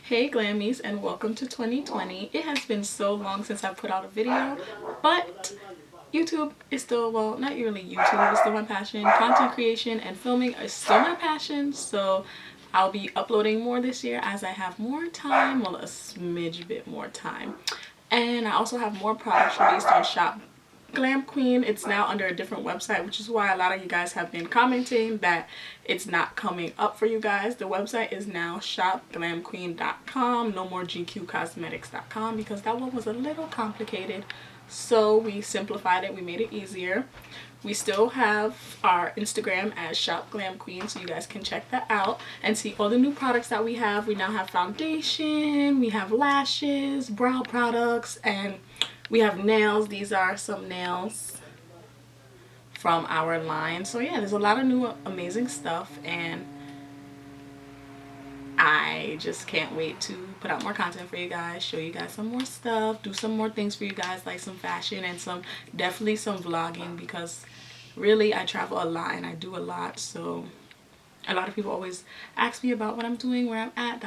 Hey Glammies, and welcome to 2020. It has been so long since I put out a video, but YouTube is still, well, not really YouTube, it's still my passion. Content creation and filming is still my passion, so I'll be uploading more this year as I have more time, well, a smidge bit more time. And I also have more products released on Shop Glam Queen. It's now under a different website, which is why a lot of you guys have been commenting that it's not coming up for you guys. The website is now shopglamqueen.com, no more gqcosmetics.com, because that one was a little complicated, so we simplified it. We made it easier. We still have our Instagram as Shop Glam Queen, so you guys can check that out and see all the new products that we have. We now have foundation, we have lashes, brow products, and we have nails. These are some nails from our line. So yeah, there's a lot of new amazing stuff, and I just can't wait to put out more content for you guys, show you guys some more stuff, do some more things for you guys, like some fashion and definitely some vlogging, because really I travel a lot and I do a lot, so a lot of people always ask me about what I'm doing, where I'm at,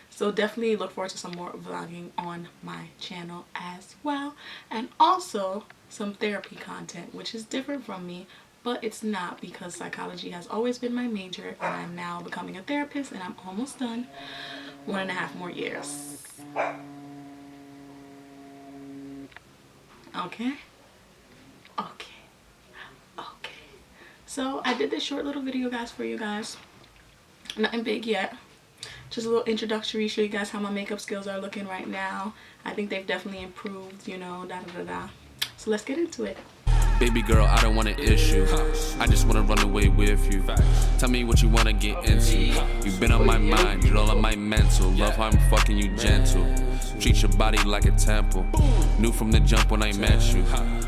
so definitely look forward to some more vlogging on my channel as well. And also some therapy content, which is different from me, but it's not, because psychology has always been my major and I'm now becoming a therapist, and I'm almost done. 1.5 more years. Okay. So I did this short little video, guys, for you guys. Nothing big yet, just a little introductory, show you guys how my makeup skills are looking right now. I think they've definitely improved, you know, so let's get into it. Baby girl, I don't want an issue. I just want to run away with you. Tell me what you want to get into. You've been on my mind, you're all on my mental. Love how I'm fucking you gentle. Treat your body like a temple. Knew from the jump when I met you.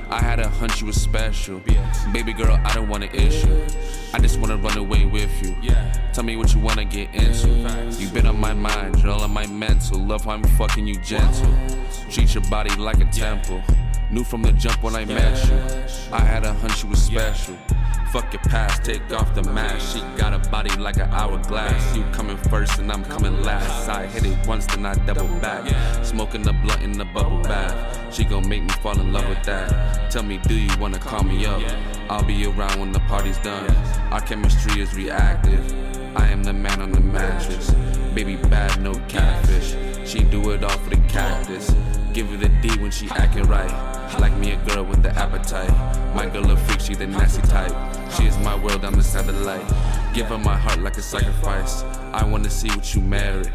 I had a hunch you was special. Baby girl, I don't want an issue. I just want to run away with you. Tell me what you want to get into. You've been on my mind, you're all on my mental. Love how I'm fucking you gentle. Treat your body like a temple. Knew from the jump when I met you. I had a hunch you was special. Fuck your past, take off the mask. She got a body like an hourglass. You coming first and I'm coming last. I hit it once, then I double back. Smoking the blunt in the bubble bath. She gon' make me fall in love with that. Tell me, do you wanna call me up? I'll be around when the party's done. Our chemistry is reactive. I am the man on the mattress. Baby bad, no catfish. She do it all for the cactus. Give it a D when she acting right. Like me, a girl with the appetite. My girl a freak, she the nasty type. She is my world, I'm the satellite. Give her my heart like a sacrifice. I wanna see what you marry.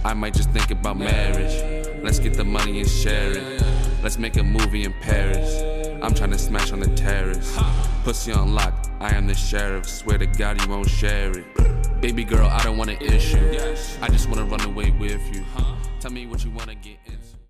I might just think about marriage. Let's get the money and share it. Let's make a movie in Paris. I'm tryna smash on the terrace. Pussy on lock, I am the sheriff. Swear to God you won't share it. Baby girl, I don't want an issue. I just wanna run away with you. Tell me what you wanna get into.